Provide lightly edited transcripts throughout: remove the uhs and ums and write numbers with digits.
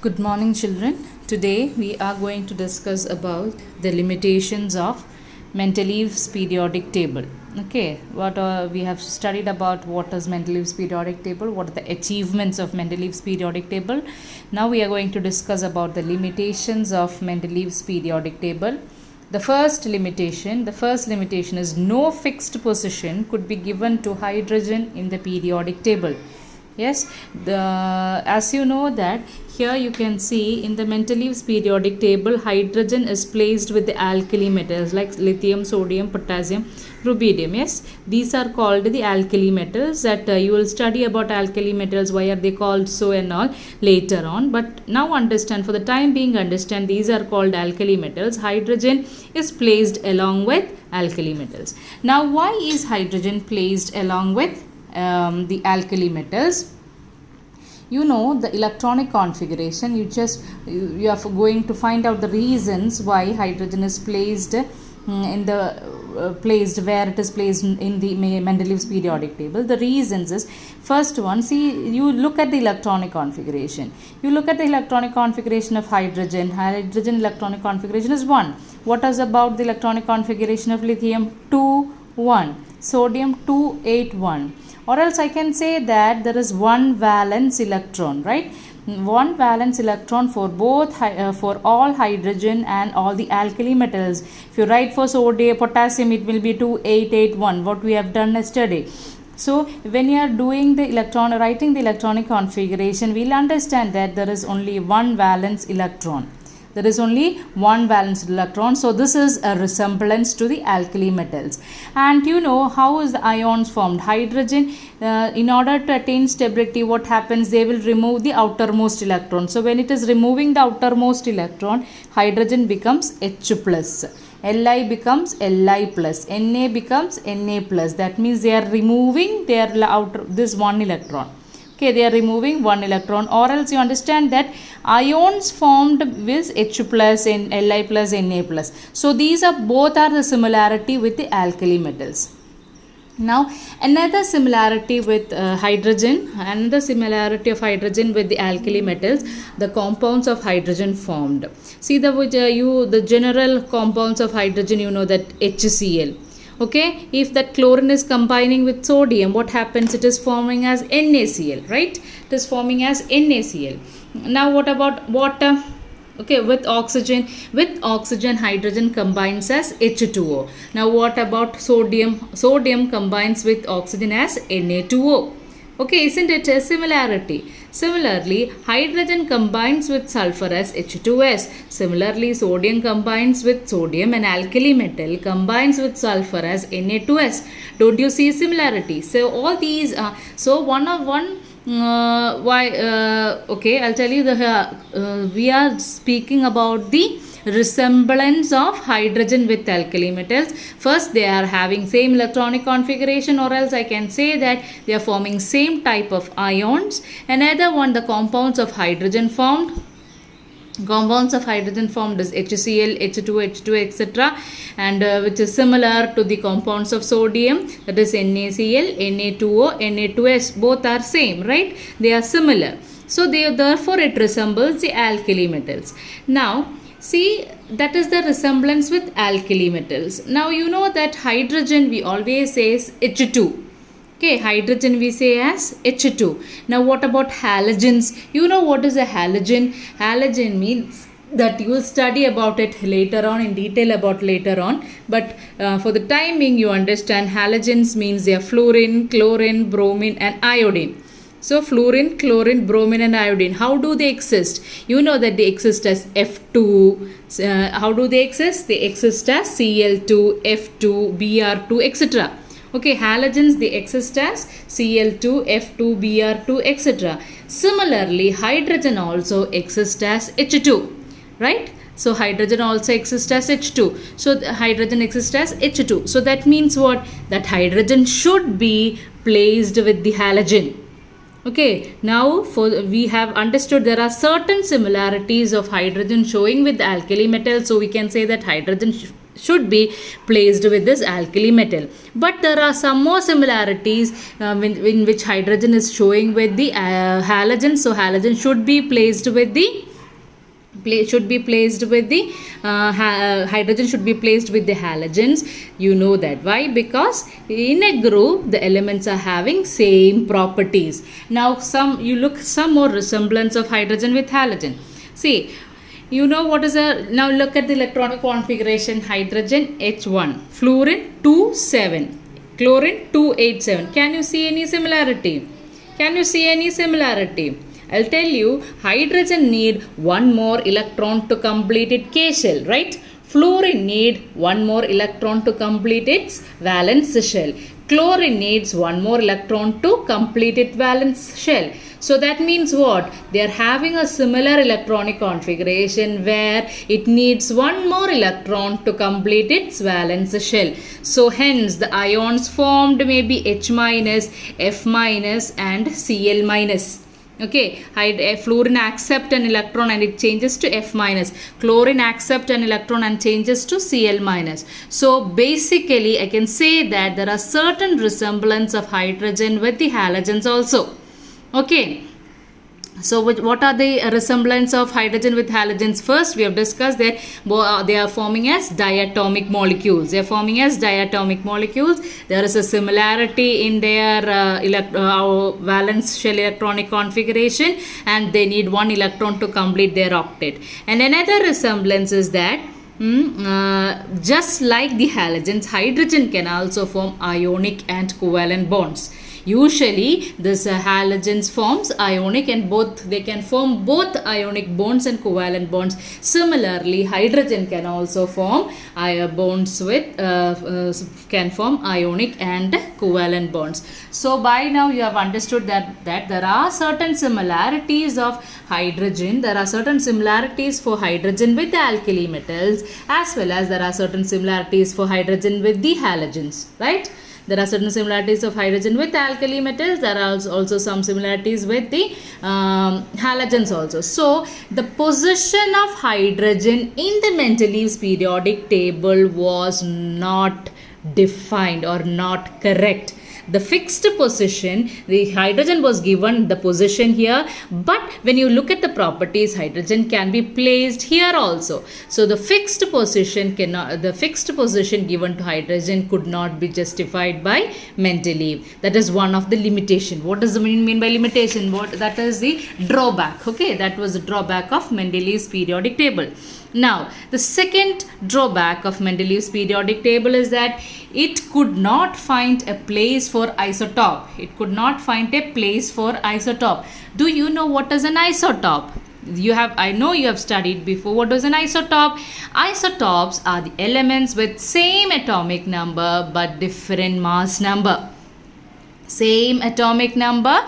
Good morning, children. Today we are going to discuss about the limitations of Mendeleev's periodic table. Okay, we have studied about what is Mendeleev's periodic table, what are the achievements of Mendeleev's periodic table. Now we are going to discuss about the limitations of Mendeleev's periodic table. The first limitation is no fixed position could be given to hydrogen in the periodic table. Yes, as you know that here you can see in the Mendeleev's periodic table, hydrogen is placed with the alkali metals like lithium, sodium, potassium, rubidium. Yes, these are called the alkali metals that you will study about alkali metals, why are they called so and all later on. But now understand, for the time being understand, these are called alkali metals. Hydrogen is placed along with alkali metals. Now why is hydrogen placed along with the alkali metals? You know the electronic configuration. You are going to find out the reasons why hydrogen is placed in the placed where it is placed in the Mendeleev's periodic table. The reasons is, first one, see, you look at the electronic configuration. You look at the electronic configuration of hydrogen. Hydrogen electronic configuration is 1. What is about the electronic configuration of lithium? 2, 1. Sodium 2, 8, 1. Or else I can say that there is one valence electron, right? One valence electron for both for all hydrogen and all the alkali metals. If you write for sodium, potassium, it will be 2, 8, 8, 1, what we have done yesterday. So when you are doing the writing the electronic configuration, we'll understand that there is only one valence electron. There is only one valence electron. So this is a resemblance to the alkali metals. And you know how is the ions formed? Hydrogen, in order to attain stability, what happens? They will remove the outermost electron. So when it is removing the outermost electron, hydrogen becomes H plus. Li becomes Li plus. Na becomes Na plus. That means they are removing this one electron. Okay, they are removing one electron, or else you understand that ions formed with H plus and Li plus Na plus. So these are both are the similarity with the alkali metals. Now another similarity with hydrogen, another similarity of hydrogen with the alkali metals, the compounds of hydrogen formed. See the general compounds of hydrogen, you know that HCl. Okay, if that chlorine is combining with sodium, what happens? It is forming as NaCl, right? It is forming as NaCl. Now what about water? Okay, with oxygen, hydrogen combines as H2O. Now what about sodium? Sodium combines with oxygen as Na2O. Okay, isn't it a similarity? Similarly, hydrogen combines with sulfur as H2S. Similarly, sodium combines with sodium, and alkali metal combines with sulfur as Na2S. Don't you see similarity? So all these are, so okay, I'll tell you we are speaking about the resemblance of hydrogen with alkali metals. First, they are having same electronic configuration, or else I can say that they are forming same type of ions. Another one, the compounds of hydrogen formed. Compounds of hydrogen formed is HCl, H2, H2, etc. and which is similar to the compounds of sodium, that is NaCl, Na2O, Na2S. Both are same, right? They are similar. So therefore it resembles the alkali metals. Now see, that is the resemblance with alkali metals. Now you know that hydrogen we always say is H2. Okay, hydrogen we say as H2. Now what about halogens? You know what is a halogen? Halogen means that you will study about it later on, in detail about later on. But for the time being, you understand halogens means they are fluorine, chlorine, bromine and iodine. So fluorine, chlorine, bromine and iodine. How do they exist? You know that they exist as F2. How do they exist? They exist as Cl2, F2, Br2, etc. Okay, halogens, they exist as Cl2, F2, Br2, etc. Similarly, hydrogen also exists as H2, right? So hydrogen also exists as H2. So hydrogen exists as H2. So that means what? That hydrogen should be placed with the halogen. Okay, now we have understood there are certain similarities of hydrogen showing with the alkali metal. So we can say that hydrogen should be placed with this alkali metal. But there are some more similarities in which hydrogen is showing with the halogen. So halogen should be placed with the should be placed with the hydrogen should be placed with the halogens. You know that. Why? Because in a group the elements are having same properties. Now you look some more resemblance of hydrogen with halogen. See, you know what is a, now look at the electronic configuration. Hydrogen H1, fluorine 2,7, chlorine 2,8,7. Can you see any similarity? Can you see any similarity? I'll tell you, hydrogen need one more electron to complete its K shell, right? Fluorine need one more electron to complete its valence shell. Chlorine needs one more electron to complete its valence shell. So that means what? They are having a similar electronic configuration where it needs one more electron to complete its valence shell. So hence the ions formed may be H minus, F minus and Cl minus. Okay, fluorine accept an electron and it changes to F minus. Chlorine accept an electron and changes to Cl minus. So basically I can say that there are certain resemblance of hydrogen with the halogens also. Okay. So what are the resemblance of hydrogen with halogens? First, we have discussed that they are forming as diatomic molecules. They are forming as diatomic molecules. There is a similarity in their valence shell electronic configuration, and they need one electron to complete their octet. And another resemblance is that just like the halogens, hydrogen can also form ionic and covalent bonds. Usually this halogens forms ionic, and they can form both ionic bonds and covalent bonds. Similarly, hydrogen can also form bonds with can form ionic and covalent bonds. So by now you have understood that there are certain similarities of hydrogen. There are certain similarities for hydrogen with the alkali metals, as well as there are certain similarities for hydrogen with the halogens, right? There are certain similarities of hydrogen with alkali metals. There are also some similarities with the halogens also. So the position of hydrogen in the Mendeleev's periodic table was not defined or not correct. The fixed position, the hydrogen was given the position here, but when you look at the properties, hydrogen can be placed here also. So the fixed position given to hydrogen could not be justified by Mendeleev. That is one of the limitation. What does it mean by limitation? That is the drawback. Okay, that was the drawback of Mendeleev's periodic table. Now, the second drawback of Mendeleev's periodic table is that it could not find a place for isotope. It could not find a place for isotope. Do you know what is an isotope? I know you have studied before. What is an isotope? Isotopes are the elements with same atomic number but different mass number. Same atomic number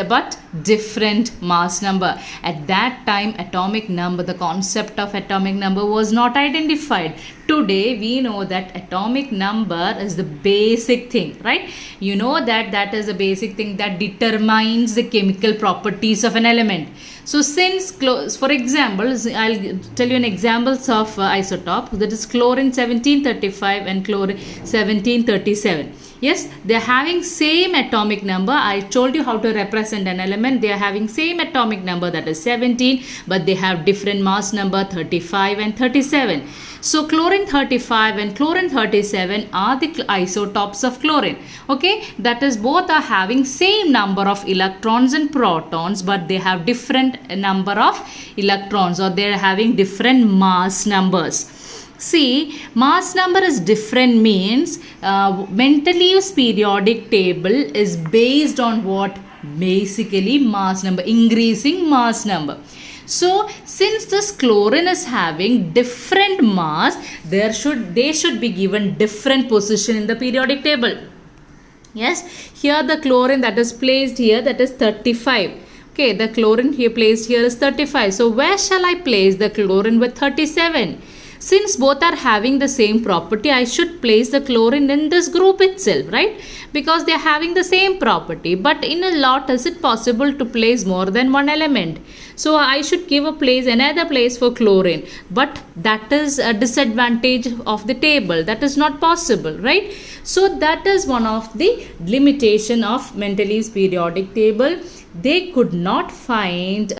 but different mass number. At that time, the concept of atomic number was not identified. Today we know that atomic number is the basic thing, right? You know that is the basic thing that determines the chemical properties of an element. So since, for example, I'll tell you an examples of isotope, that is chlorine 1735 and chlorine 1737. Yes, they are having same atomic number. I told you how to represent an element. They are having same atomic number, that is 17, but they have different mass number 35 and 37. So chlorine 35 and chlorine 37 are the isotopes of chlorine. Okay, that is both are having same number of electrons and protons, but they have different number of electrons, or they are having different mass numbers. See, mass number is different means Mendeleev's periodic table is based on what? Basically mass number, increasing mass number. So since this chlorine is having different mass, they should be given different position in the periodic table. Yes, here the chlorine that is placed here, that is 35. Okay, the chlorine here placed here is 35. So where shall I place the chlorine with 37? Since both are having the same property, I should place the chlorine in this group itself, right? Because they are having the same property. But in a lot, is it possible to place more than one element? So I should give another place for chlorine. But that is a disadvantage of the table. That is not possible, right? So that is one of the limitation of Mendeleev's periodic table. They could not find